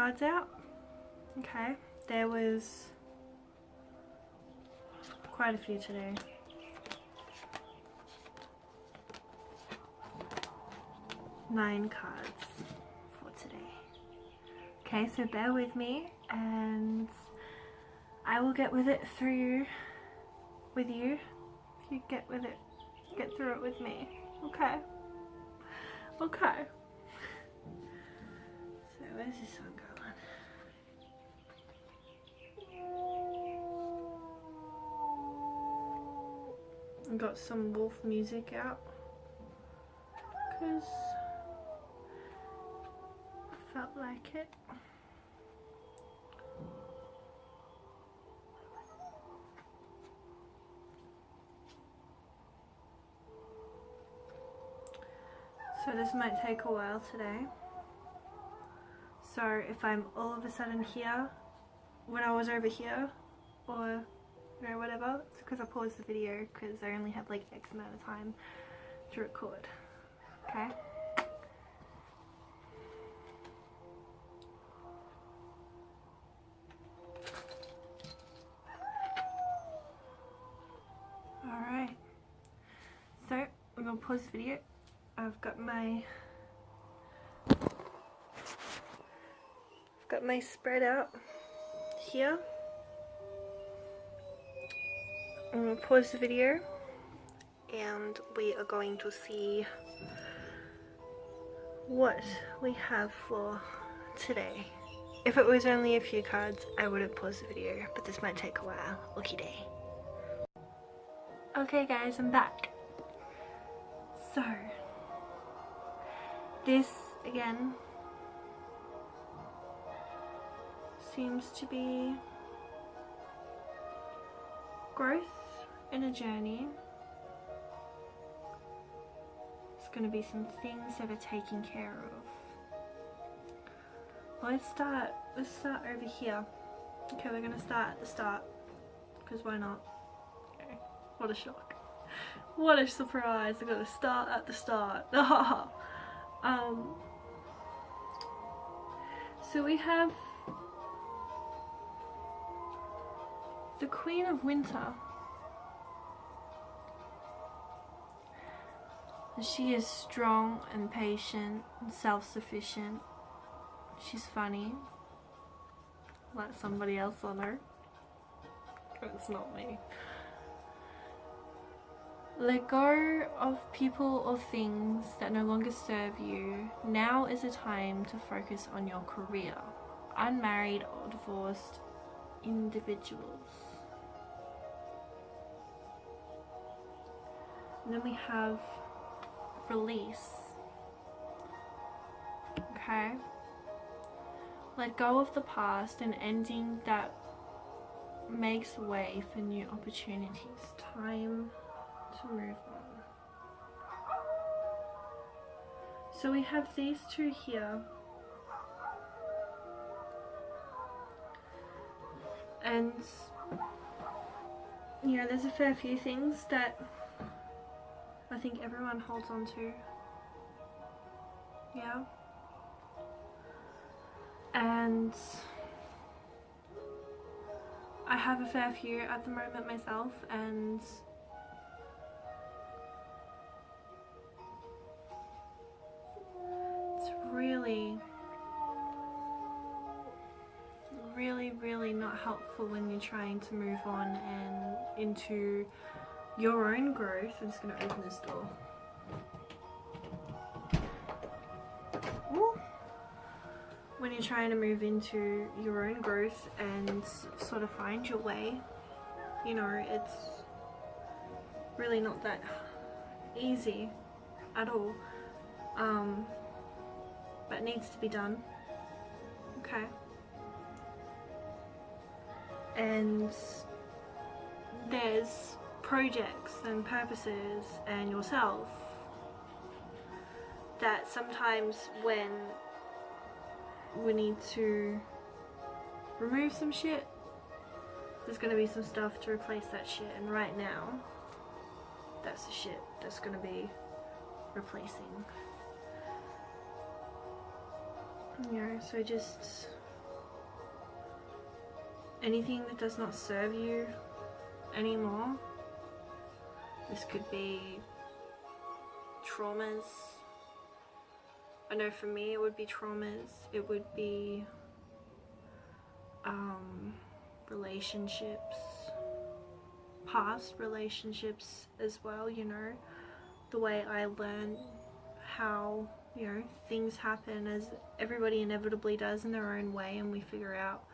cards out. Okay, there was quite a few today. Nine cards for today. Okay, so bear with me and I will get with it through with you. If you get with it, get through it with me. Okay. Okay. So where's this one going? I got some WOLFE music out because I felt like it. So this might take a while today. So if I'm all of a sudden here when I was over here, or you know, whatever, it's because I paused the video because I only have like X amount of time to record. Okay? Alright. So I'm gonna pause the video. I've got my spread out here. I'm gonna pause the video and we are going to see what we have for today. If it was only a few cards, I would have paused the video, but this might take a while. Lucky day. Okay guys, I'm back. So this again seems to be growth in a journey. There's going to be some things that are taken care of. Well, let's start over here. Okay, we're going to start at the start, because why not? Okay, what a shock. What a surprise, I'm going to start at the start. So we have the Queen of Winter. She is strong and patient and self-sufficient. She's funny. Like somebody else on her. It's not me. Let go of people or things that no longer serve you. Now is the time to focus on your career. Unmarried or divorced individuals. And then we have release. Okay? Let go of the past and ending that makes way for new opportunities. Time to move on. So we have these two here, and you know, there's a fair few things that I think everyone holds on to. Yeah. And I have a fair few at the moment myself, and it's really not helpful when you're trying to move on and into your own growth. I'm just going to open this door. Ooh. When you're trying to move into your own growth and sort of find your way, you know, it's really not that easy at all, but it needs to be done. Okay. And there's projects and purposes and yourself that sometimes when we need to remove some shit, there's going to be some stuff to replace that shit, and right now that's the shit that's going to be replacing. You know, so just anything that does not serve you anymore. This could be traumas. I know for me it would be traumas. It would be relationships, past relationships as well, you know, the way I learn how, you know, things happen, as everybody inevitably does in their own way, and we figure out,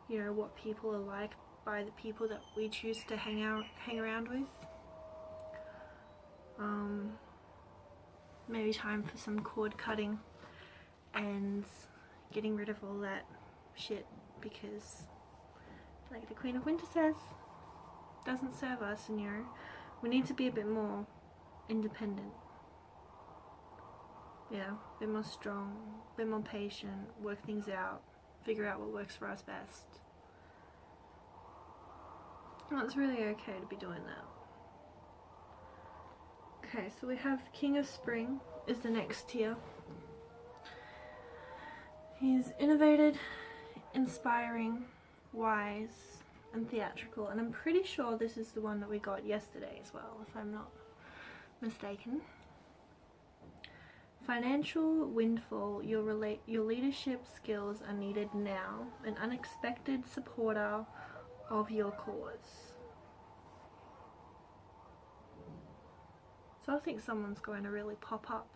you know, what people are like by the people that we choose to hang around with. Maybe time for some cord cutting and getting rid of all that shit, because like the Queen of Winter says, doesn't serve us, and you know, we need to be a bit more independent. Yeah, a bit more strong, a bit more patient, work things out, figure out what works for us best. Well, it's really okay to be doing that. Okay, so we have King of Spring is the next tier. He's innovative, inspiring, wise, and theatrical, and I'm pretty sure this is the one that we got yesterday as well, if I'm not mistaken. Financial windfall, your leadership skills are needed now, an unexpected supporter of your cause. So I think someone's going to really pop up.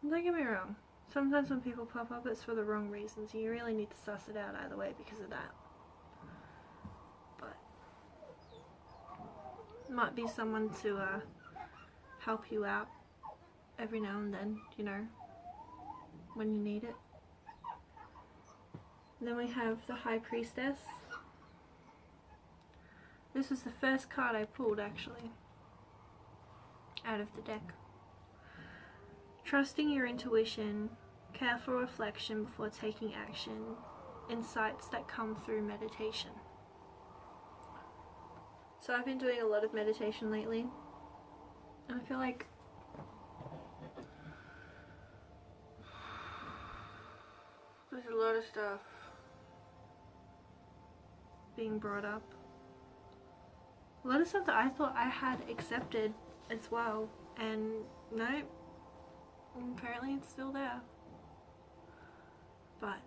Don't get me wrong, sometimes when people pop up it's for the wrong reasons. You really need to suss it out either way because of that. But it might be someone to help you out every now and then, you know, when you need it. And then we have the High Priestess. This was the first card I pulled actually out of the deck. Trusting your intuition, careful reflection before taking action, insights that come through meditation. So I've been doing a lot of meditation lately, and I feel like there's a lot of stuff being brought up. A lot of stuff that I thought I had accepted as well, and no, apparently it's still there. But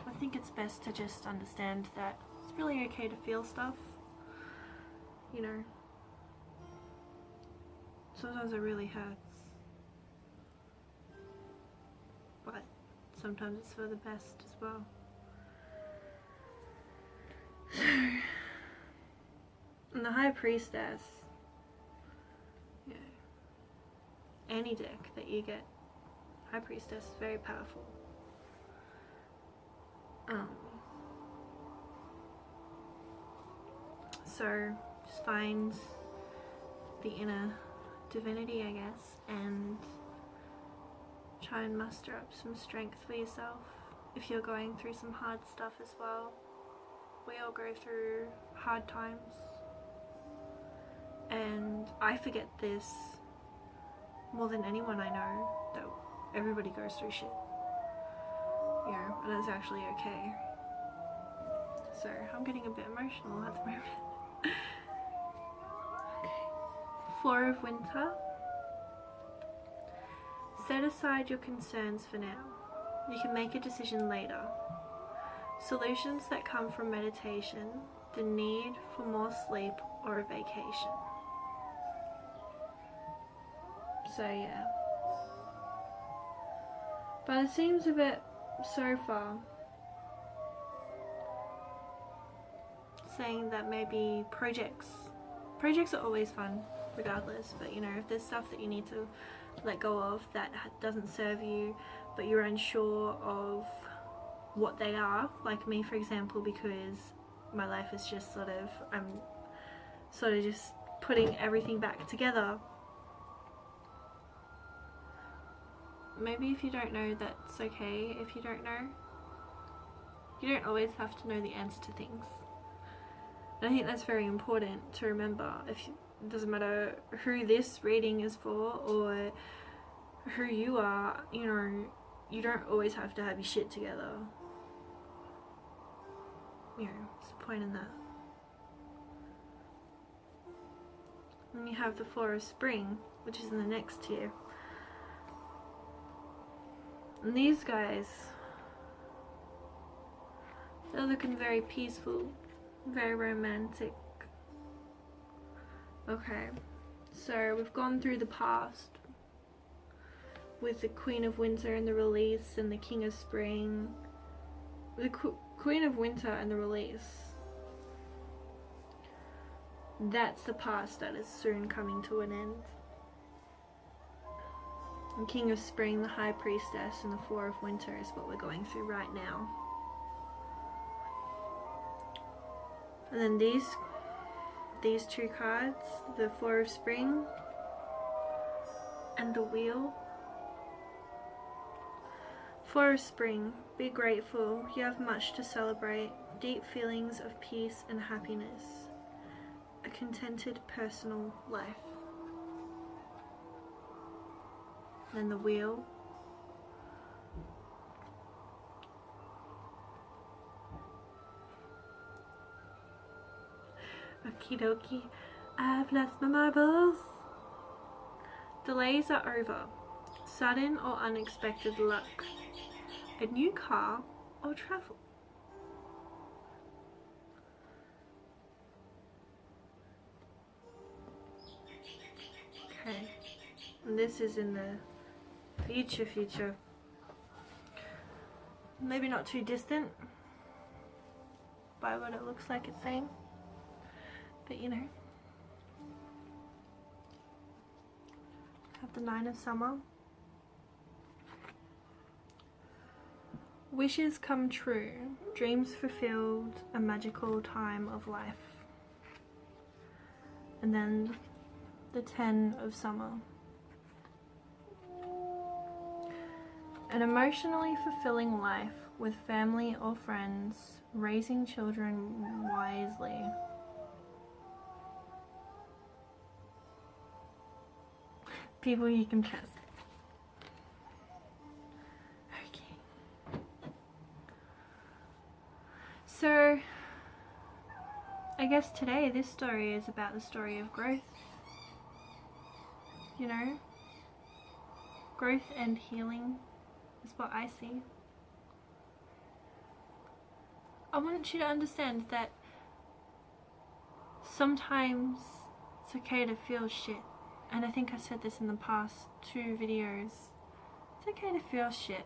I think it's best to just understand that it's really okay to feel stuff, you know. Sometimes it really hurts, but sometimes it's for the best as well. So, and the High Priestess, you know, any deck that you get, High Priestess is very powerful. So just find the inner divinity, I guess, and try and muster up some strength for yourself if you're going through some hard stuff as well. We all go through hard times, and I forget this more than anyone I know, that everybody goes through shit, you know, and it's actually okay. So I'm getting a bit emotional at the moment. Okay. Four of Winter. Set aside your concerns for now. You can make a decision later. Solutions that come from meditation, the need for more sleep, or a vacation. So yeah. By the seams of it so far, saying that maybe projects are always fun regardless, but you know, if there's stuff that you need to let go of that doesn't serve you, but you're unsure of what they are, like me for example, because my life is just I'm sort of just putting everything back together. Maybe if you don't know, that's okay. If you don't know, you don't always have to know the answer to things. And I think that's very important to remember. It doesn't matter who this reading is for or who you are, you know, you don't always have to have your shit together. You know, what's the point in that? Then you have the Four of Spring, which is in the next tier. And these guys, they're looking very peaceful, very romantic. Okay, so we've gone through the past with the Queen of Winter and the release, and the King of Spring. The Queen of Winter and the release. That's the past that is soon coming to an end. And King of Spring, the High Priestess, and the Four of Winter is what we're going through right now. And then these two cards, the Four of Spring and the Wheel. Four of Spring, be grateful, you have much to celebrate, deep feelings of peace and happiness, a contented personal life. And then the Wheel. Okie dokie, I've lost my marbles. Delays are over. Sudden or unexpected luck. A new car or travel. Okay, and this is in the future. Maybe not too distant by what it looks like it's saying, but you know. Have the Nine of Summer. Wishes come true, dreams fulfilled, a magical time of life. And then the Ten of Summer. An emotionally fulfilling life with family or friends, raising children wisely. People you can trust. Okay. So, I guess today this story is about the story of growth. You know? Growth and healing is what I see. I want you to understand that sometimes it's okay to feel shit. And I think I said this in the past 2 videos. It's okay to feel shit.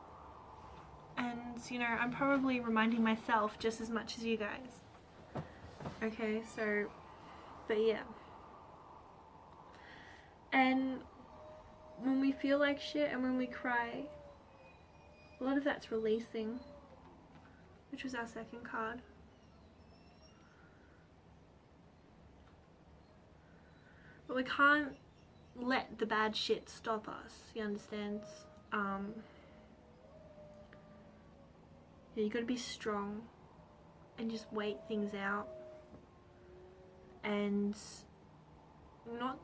And, you know, I'm probably reminding myself just as much as you guys. Okay, so, but yeah. And when we feel like shit and when we cry, a lot of that's releasing, which was our second card. But we can't let the bad shit stop us, you understand? Yeah, you gotta be strong and just wait things out and not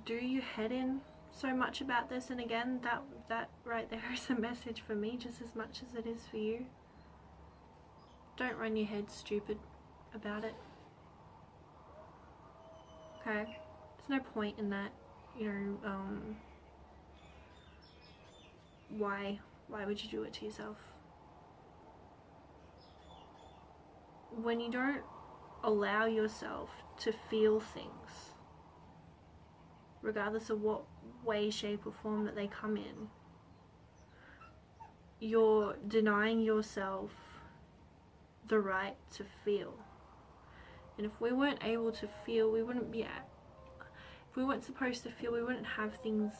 do your head in so much about this. And again, that right there is a message for me just as much as it is for you. Don't run your head stupid about it. Okay? There's no point in that. You know, why would you do it to yourself? When you don't allow yourself to feel things, regardless of what way, shape or form that they come in, you're denying yourself the right to feel. And if we weren't able to feel, we wouldn't be if we weren't supposed to feel, we wouldn't have things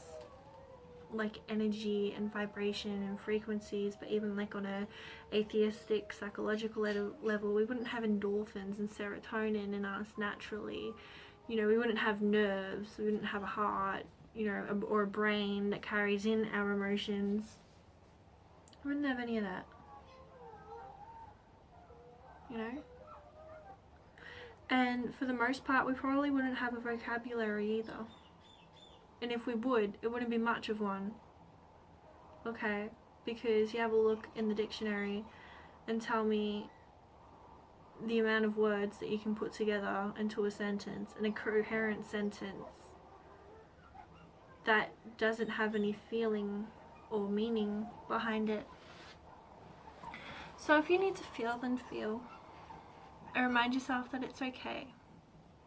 like energy and vibration and frequencies. But even like on a atheistic psychological level, we wouldn't have endorphins and serotonin in us naturally. You know, we wouldn't have nerves, we wouldn't have a heart, you know, or a brain that carries in our emotions. We wouldn't have any of that, you know. And for the most part, we probably wouldn't have a vocabulary either. And if we would, it wouldn't be much of one. Okay? because you have a look in the dictionary and tell me the amount of words that you can put together into a sentence, and a coherent sentence that doesn't have any feeling or meaning behind it. So if you need to feel, then feel. And remind yourself that it's okay.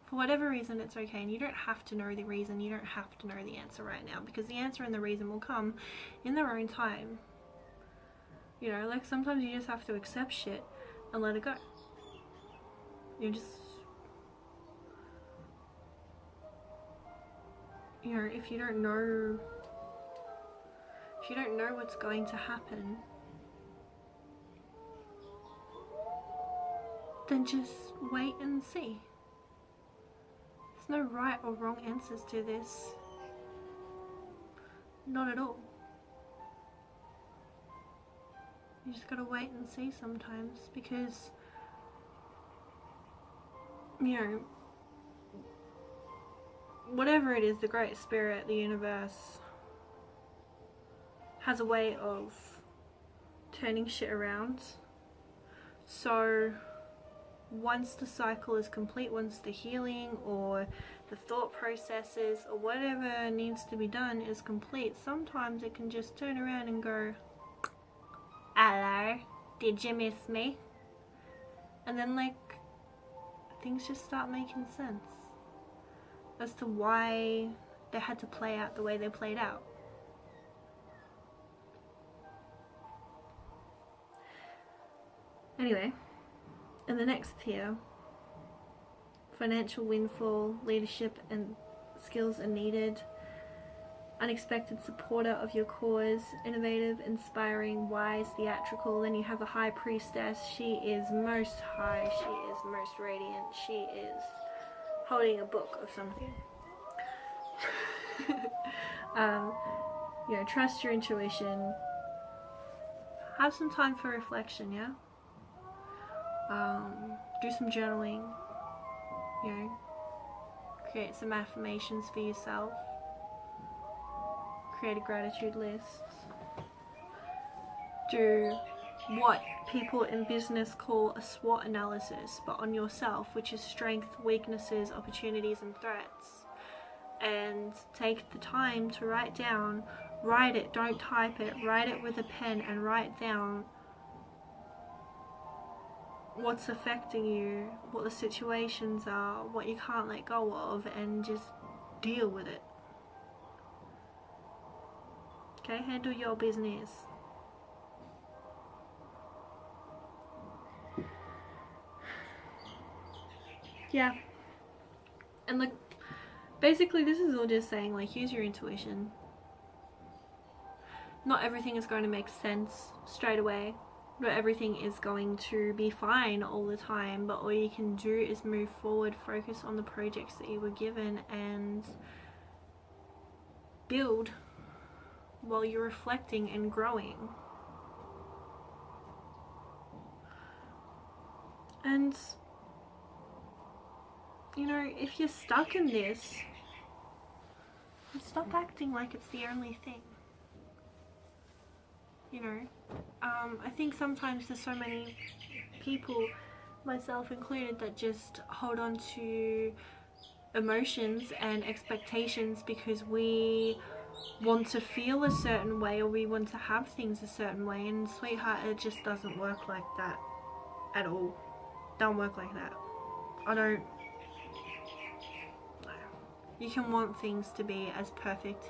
For whatever reason, it's okay. And you don't have to know the reason. You don't have to know the answer right now, because the answer and the reason will come in their own time. You know, like sometimes you just have to accept shit and let it go. You just, you know, if you don't know what's going to happen, then just wait and see. There's no right or wrong answers to this. Not at all. You just gotta wait and see sometimes, because, you know, whatever it is, the Great Spirit, the universe, has a way of turning shit around. So once the cycle is complete, once the healing or the thought processes or whatever needs to be done is complete, sometimes it can just turn around and go, hello, did you miss me? And then like things just start making sense as to why they had to play out the way they played out. Anyway, in the next tier, financial windfall, leadership and skills are needed, unexpected supporter of your cause, innovative, inspiring, wise, theatrical. Then you have a high priestess. She is most high, she is most radiant, she is holding a book of something. You know, trust your intuition, have some time for reflection, yeah? Do some journaling, you know, create some affirmations for yourself, create a gratitude list, do what people in business call a SWOT analysis, but on yourself, which is strengths, weaknesses, opportunities and threats. And take the time to write down, write it, don't type it, write it with a pen and write down what's affecting you, what the situations are, what you can't let go of, and just deal with it. Okay, handle your business. Yeah. And like, basically this is all just saying, like, use your intuition. Not everything is going to make sense straight away. Not everything is going to be fine all the time, but all you can do is move forward, focus on the projects that you were given, and build while you're reflecting and growing. And, you know, if you're stuck in this, stop acting like it's the only thing. You know, I think sometimes there's so many people, myself included, that just hold on to emotions and expectations because we want to feel a certain way or we want to have things a certain way. And sweetheart, it just doesn't work like that at all. Don't work like that. You can want things to be as perfect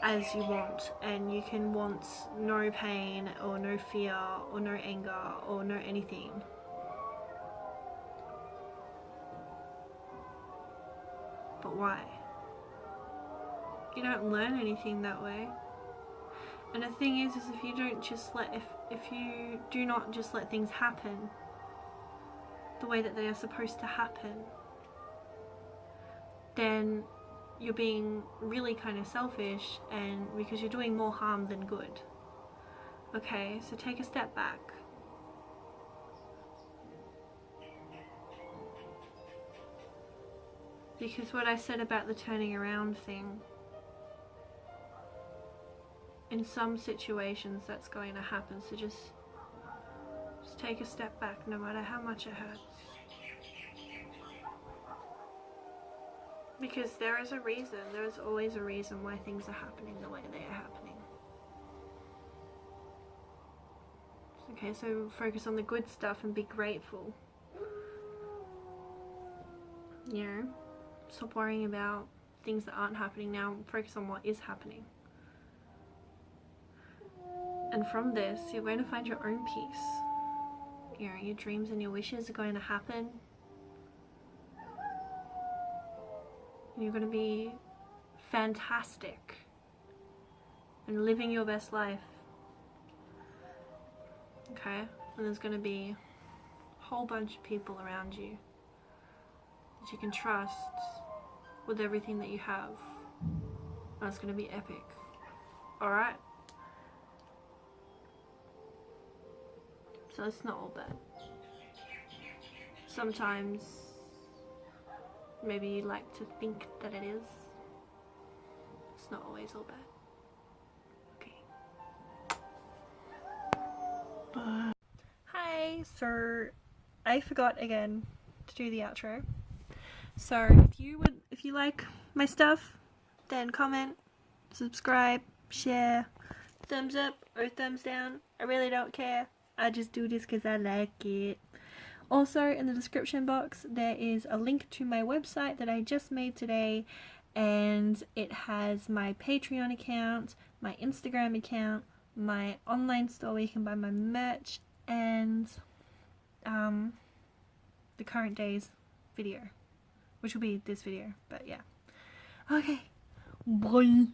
as you want, and you can want no pain or no fear or no anger or no anything. But why? You don't learn anything that way. And the thing is if you don't just let, if you do not just let things happen the way that they are supposed to happen, then you're being really kind of selfish, and because you're doing more harm than good. Okay, so take a step back. Because what I said about the turning around thing in some situations that's going to happen. So just take a step back, no matter how much it hurts. Because there is a reason, there is always a reason why things are happening the way they are happening. Okay, so focus on the good stuff and be grateful. You know, stop worrying about things that aren't happening now, focus on what is happening. And from this, you're going to find your own peace. You know, your dreams and your wishes are going to happen. And you're going to be fantastic and living your best life. Okay? And there's going to be a whole bunch of people around you that you can trust with everything that you have. And it's going to be epic. Alright? So it's not all bad. Sometimes maybe you like to think that it is. It's not always all bad. Okay. Hi, so I forgot again to do the outro. So if you like my stuff, then comment, subscribe, share, thumbs up or thumbs down. I really don't care. I just do this because I like it. Also, in the description box, there is a link to my website that I just made today, and it has my Patreon account, my Instagram account, my online store where you can buy my merch, and the current day's video, which will be this video, but yeah. Okay, bye.